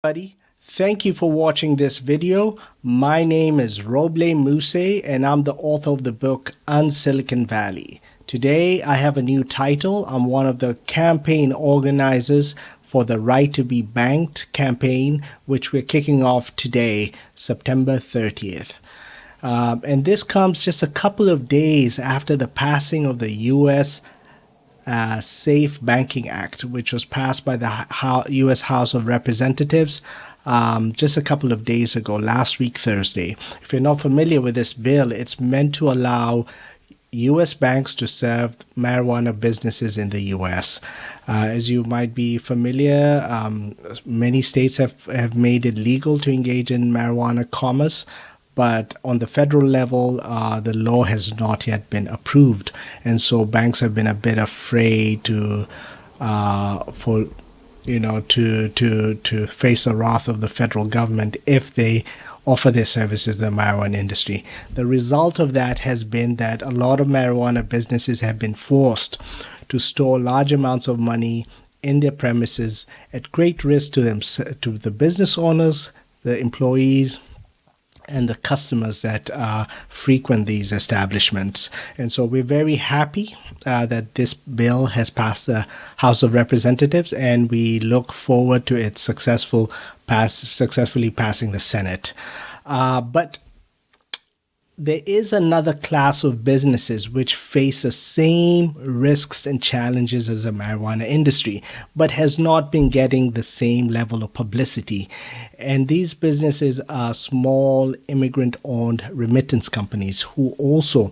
Buddy. Thank you for watching this video. My name is Roble Muse and I'm the author of the book Silicon Valley. Today I have a new title. I'm one of the campaign organizers for the Right to be Banked campaign, which we're kicking off today, September 30th. And this comes just a couple of days after the passing of the U.S. Safe Banking Act, which was passed by the U.S. House of Representatives just a couple of days ago, last week, Thursday. If you're not familiar with this bill, it's meant to allow U.S. banks to serve marijuana businesses in the U.S. As you might be familiar, many states have made it legal to engage in marijuana commerce. But on the federal level, the law has not yet been approved, and so banks have been a bit afraid to face the wrath of the federal government if they offer their services to the marijuana industry. The result of that has been that a lot of marijuana businesses have been forced to store large amounts of money in their premises at great risk to the business owners, the employees, and the customers that frequent these establishments. And so we're very happy that this bill has passed the House of Representatives, and we look forward to its successfully passing the Senate. But there is another class of businesses which face the same risks and challenges as the marijuana industry, but has not been getting the same level of publicity. And these businesses are small immigrant-owned remittance companies who also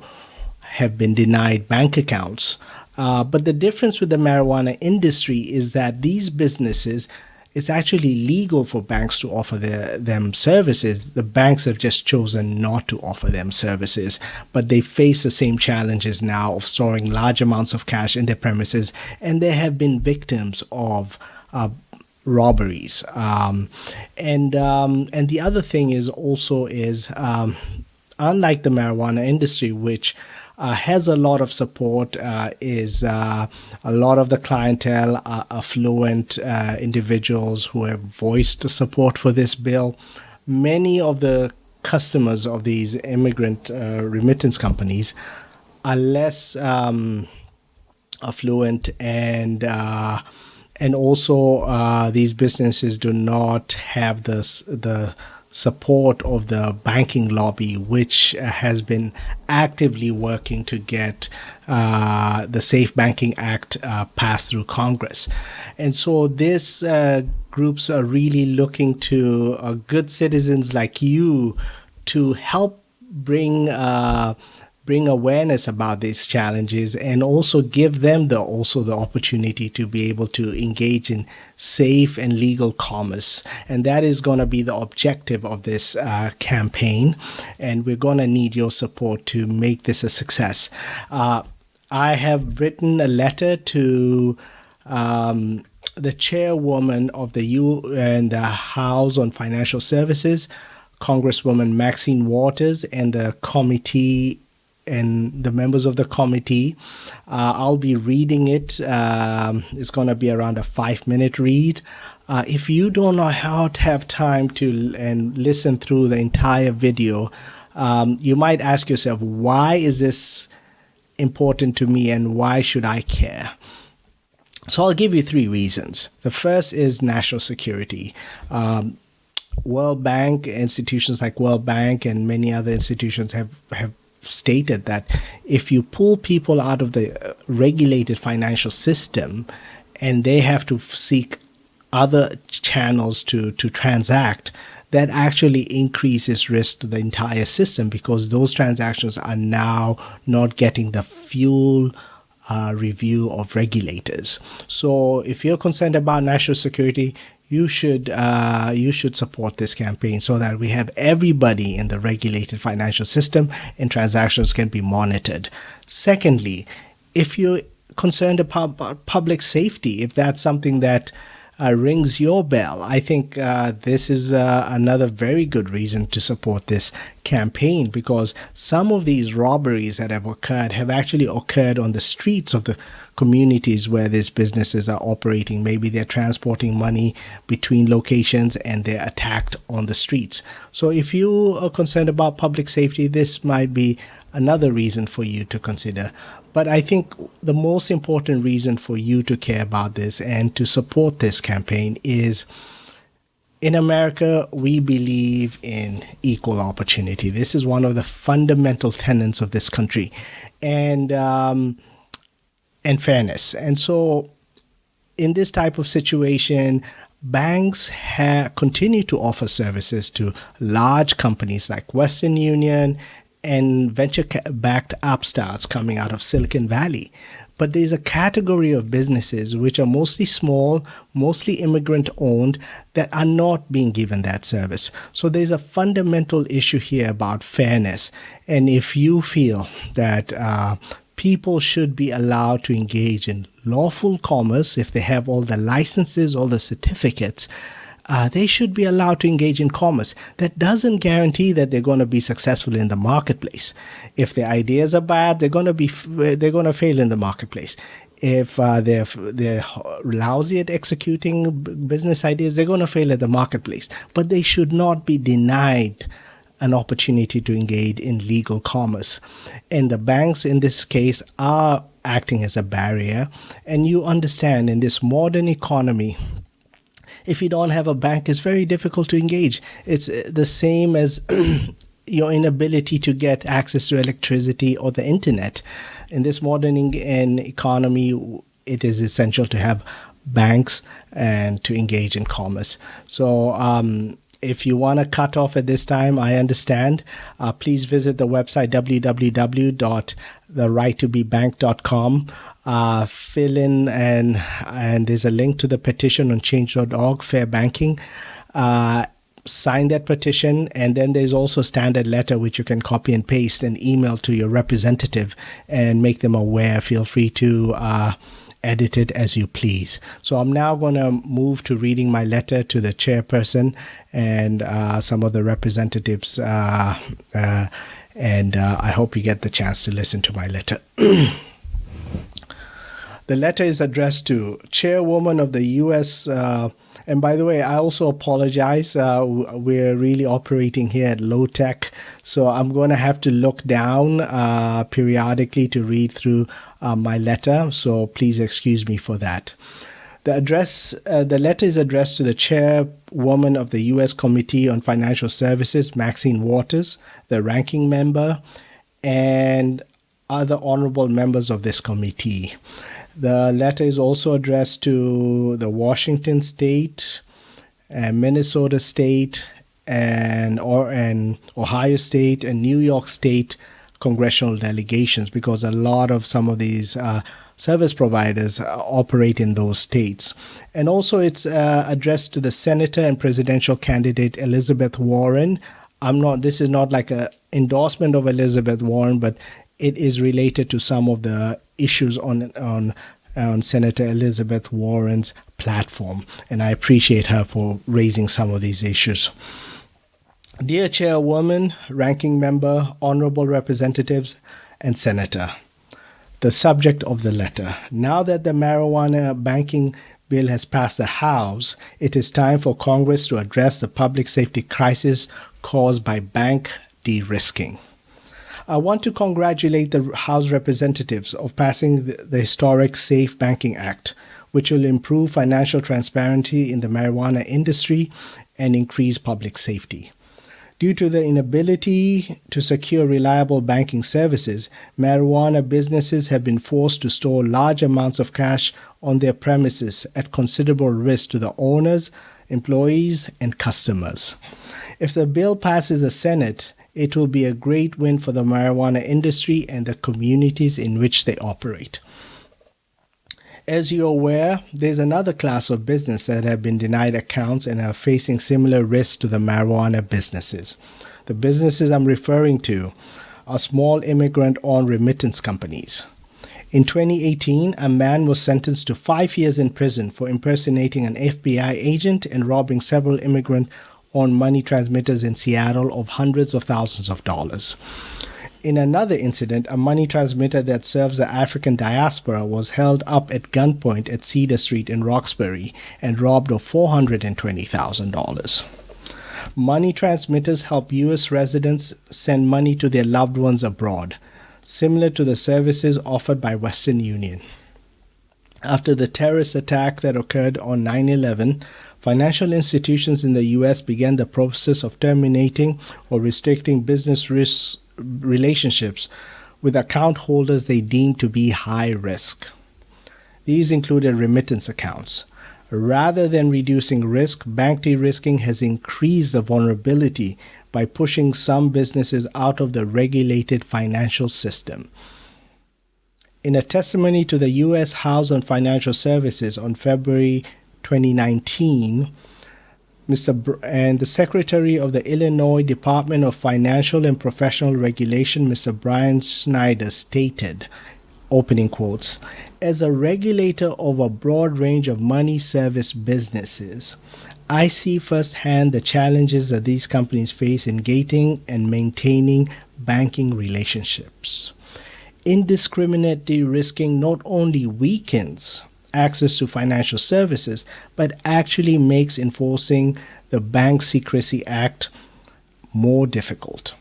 have been denied bank accounts. But the difference with the marijuana industry is that these businesses, it's actually legal for banks to offer them services. The banks have just chosen not to offer them services, but they face the same challenges now of storing large amounts of cash in their premises, and they have been victims of robberies. And the other thing is also unlike the marijuana industry, which has a lot of support, a lot of the clientele are affluent individuals who have voiced support for this bill. Many of the customers of these immigrant remittance companies are less affluent, and also these businesses do not have the support of the banking lobby, which has been actively working to get the Safe Banking Act passed through Congress. And so these groups are really looking to good citizens like you to help bring awareness about these challenges, and also give them the opportunity to be able to engage in safe and legal commerce. And that is going to be the objective of this campaign, and we're going to need your support to make this a success. I have written a letter to the chairwoman of the House on Financial Services, Congresswoman Maxine Waters, and the committee and the members of the committee. I'll be reading it. It's going to be around a 5-minute read. If you don't know how to have time to listen through the entire video, you might ask yourself, why is this important to me and why should I care? So I'll give you 3 reasons. The first is national security. World Bank, institutions like World Bank and many other institutions have stated that if you pull people out of the regulated financial system and they have to seek other channels to transact, that actually increases risk to the entire system, because those transactions are now not getting the full review of regulators. So if you're concerned about national security, you should support this campaign so that we have everybody in the regulated financial system and transactions can be monitored. Secondly, if you're concerned about public safety, if that's something that rings your bell, I think this is another very good reason to support this campaign, because some of these robberies that have occurred have actually occurred on the streets of the communities where these businesses are operating. Maybe they're transporting money between locations and they're attacked on the streets. So if you are concerned about public safety, this might be another reason for you to consider. But I think the most important reason for you to care about this and to support this campaign is, in America, we believe in equal opportunity. This is one of the fundamental tenets of this country, and fairness. And so, in this type of situation, banks continue to offer services to large companies like Western Union and venture-backed upstarts coming out of Silicon Valley. But there's a category of businesses which are mostly small, mostly immigrant-owned, that are not being given that service. So there's a fundamental issue here about fairness. And if you feel that people should be allowed to engage in lawful commerce, if they have all the licenses, all the certificates, they should be allowed to engage in commerce. That doesn't guarantee that they're going to be successful in the marketplace. If their ideas are bad, they're going to fail in the marketplace. If they're lousy at executing business ideas, they're going to fail at the marketplace. But they should not be denied an opportunity to engage in legal commerce. And the banks in this case are acting as a barrier. And you understand, in this modern economy, if you don't have a bank, it's very difficult to engage. It's the same as your inability to get access to electricity or the internet. In this modern economy, it is essential to have banks and to engage in commerce. So if you want to cut off at this time, I understand. Please visit the website www.therighttobebank.com. Fill in and there's a link to the petition on change.org, Fair Banking. Sign that petition, and then there's also a standard letter which you can copy and paste and email to your representative and make them aware. Feel free to edit it as you please. So I'm now going to move to reading my letter to the chairperson and some of the representatives, and I hope you get the chance to listen to my letter. The letter is addressed to Chairwoman of the U.S. And by the way, I also apologize. We're really operating here at low tech, so I'm going to have to look down periodically to read through my letter. So please excuse me for that. The letter is addressed to the Chairwoman of the U.S. Committee on Financial Services, Maxine Waters, the ranking member, and other honorable members of this committee. The letter is also addressed to the Washington State and Minnesota State and Ohio State and New York State congressional delegations, because a lot of some of these service providers operate in those states. And also it's addressed to the Senator and presidential candidate Elizabeth Warren. This is not like an endorsement of Elizabeth Warren, but it is related to some of the issues on Senator Elizabeth Warren's platform, and I appreciate her for raising some of these issues. Dear Chairwoman, Ranking Member, Honorable Representatives, and Senator, the subject of the letter. Now that the marijuana banking bill has passed the House, it is time for Congress to address the public safety crisis caused by bank de-risking. I want to congratulate the House representatives of passing the historic Safe Banking Act, which will improve financial transparency in the marijuana industry and increase public safety. Due to the inability to secure reliable banking services, marijuana businesses have been forced to store large amounts of cash on their premises at considerable risk to the owners, employees, and customers. If the bill passes the Senate, it will be a great win for the marijuana industry and the communities in which they operate. As you're aware, there's another class of business that have been denied accounts and are facing similar risks to the marijuana businesses. The businesses I'm referring to are small immigrant-owned remittance companies. In 2018, a man was sentenced to 5 years in prison for impersonating an FBI agent and robbing several immigrant immigrant-owned money transmitters in Seattle of hundreds of thousands of dollars. In another incident, a money transmitter that serves the African diaspora was held up at gunpoint at Cedar Street in Roxbury and robbed of $420,000. Money transmitters help U.S. residents send money to their loved ones abroad, similar to the services offered by Western Union. After the terrorist attack that occurred on 9/11, financial institutions in the U.S. began the process of terminating or restricting business relationships with account holders they deemed to be high risk. These included remittance accounts. Rather than reducing risk, bank de-risking has increased the vulnerability by pushing some businesses out of the regulated financial system. In a testimony to the U.S. House on Financial Services on February 2019, and the Secretary of the Illinois Department of Financial and Professional Regulation, Mr. Brian Schneider, stated, opening quotes, "As a regulator of a broad range of money service businesses, I see firsthand the challenges that these companies face in gating and maintaining banking relationships. Indiscriminate de-risking not only weakens access to financial services, but actually makes enforcing the Bank Secrecy Act more difficult.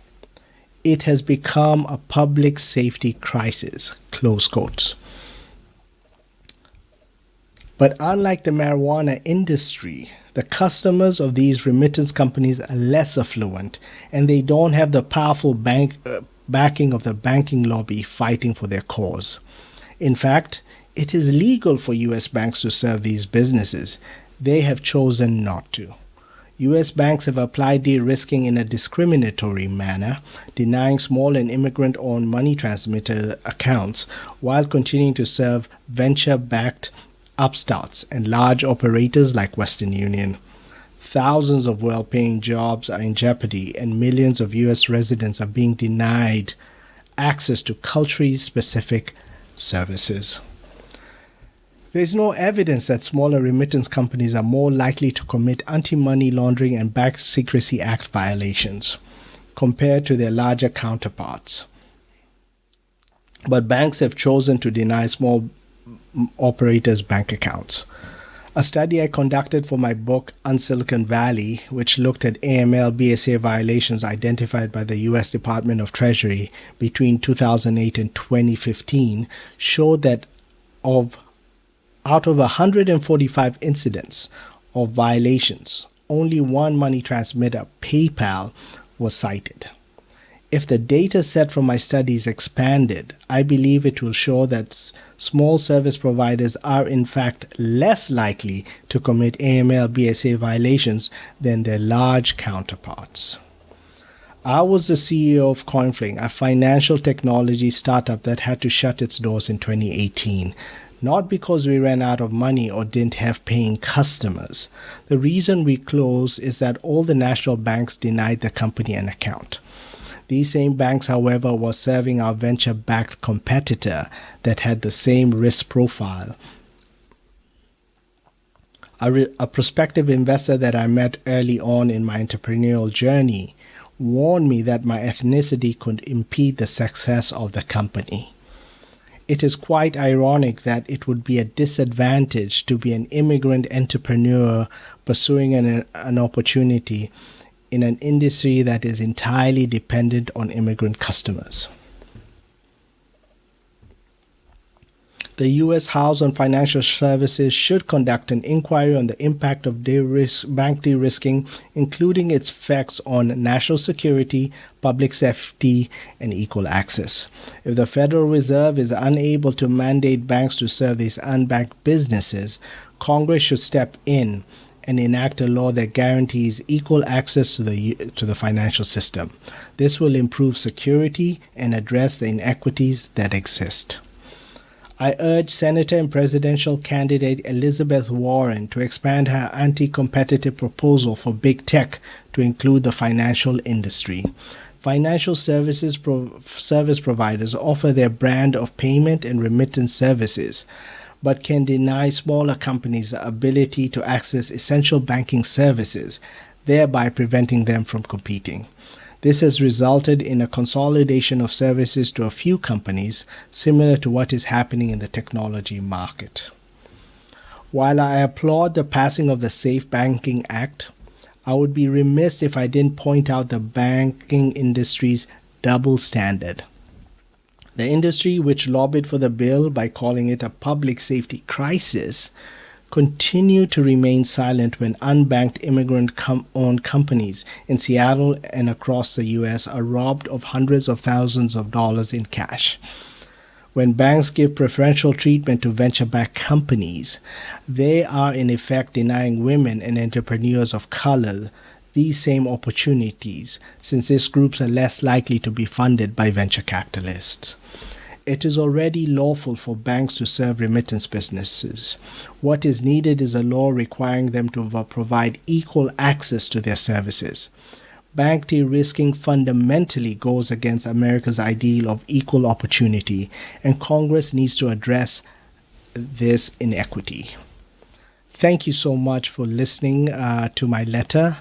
It has become a public safety crisis," close quotes. But unlike the marijuana industry, the customers of these remittance companies are less affluent, and they don't have the powerful backing of the banking lobby fighting for their cause. In fact, it is legal for U.S. banks to serve these businesses. They have chosen not to. U.S. banks have applied de-risking in a discriminatory manner, denying small and immigrant-owned money transmitter accounts while continuing to serve venture-backed upstarts and large operators like Western Union. Thousands of well-paying jobs are in jeopardy, and millions of U.S. residents are being denied access to culturally specific services. There is no evidence that smaller remittance companies are more likely to commit anti-money laundering and Bank Secrecy Act violations compared to their larger counterparts. But banks have chosen to deny small operators bank accounts. A study I conducted for my book Unsilicon Valley, which looked at AML/BSA violations identified by the U.S. Department of Treasury between 2008 and 2015, showed that out of 145 incidents of violations, only one money transmitter, PayPal, was cited. If the data set from my study is expanded, I believe it will show that small service providers are in fact less likely to commit AML/BSA violations than their large counterparts. I was the CEO of CoinFling, a financial technology startup that had to shut its doors in 2018. Not because we ran out of money or didn't have paying customers. The reason we closed is that all the national banks denied the company an account. These same banks, however, were serving our venture-backed competitor that had the same risk profile. A prospective investor that I met early on in my entrepreneurial journey warned me that my ethnicity could impede the success of the company. It is quite ironic that it would be a disadvantage to be an immigrant entrepreneur pursuing an opportunity in an industry that is entirely dependent on immigrant customers. The U.S. House on Financial Services should conduct an inquiry on the impact of bank de-risking, including its effects on national security, public safety, and equal access. If the Federal Reserve is unable to mandate banks to serve these unbanked businesses, Congress should step in and enact a law that guarantees equal access to the financial system. This will improve security and address the inequities that exist. I urge Senator and presidential candidate Elizabeth Warren to expand her anti-competitive proposal for big tech to include the financial industry. Financial service providers offer their brand of payment and remittance services, but can deny smaller companies the ability to access essential banking services. thereby preventing them from competing. This has resulted in a consolidation of services to a few companies, similar to what is happening in the technology market. While I applaud the passing of the Safe Banking Act, I would be remiss if I didn't point out the banking industry's double standard. The industry, which lobbied for the bill by calling it a public safety crisis, continue to remain silent when unbanked immigrant-owned companies in Seattle and across the U.S. are robbed of hundreds of thousands of dollars in cash. When banks give preferential treatment to venture-backed companies, they are in effect denying women and entrepreneurs of color these same opportunities, since these groups are less likely to be funded by venture capitalists. It is already lawful for banks to serve remittance businesses. What is needed is a law requiring them to provide equal access to their services. Bank de-risking fundamentally goes against America's ideal of equal opportunity, and Congress needs to address this inequity. Thank you so much for listening to my letter.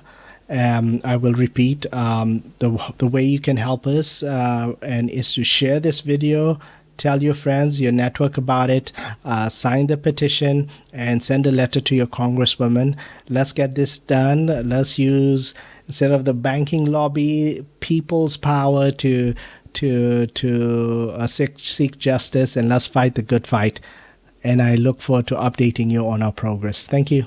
I will repeat, the way you can help us and is to share this video, tell your friends, your network about it, sign the petition, and send a letter to your congresswoman. Let's get this done. Let's use, instead of the banking lobby, people's power to seek justice, and let's fight the good fight. And I look forward to updating you on our progress. Thank you.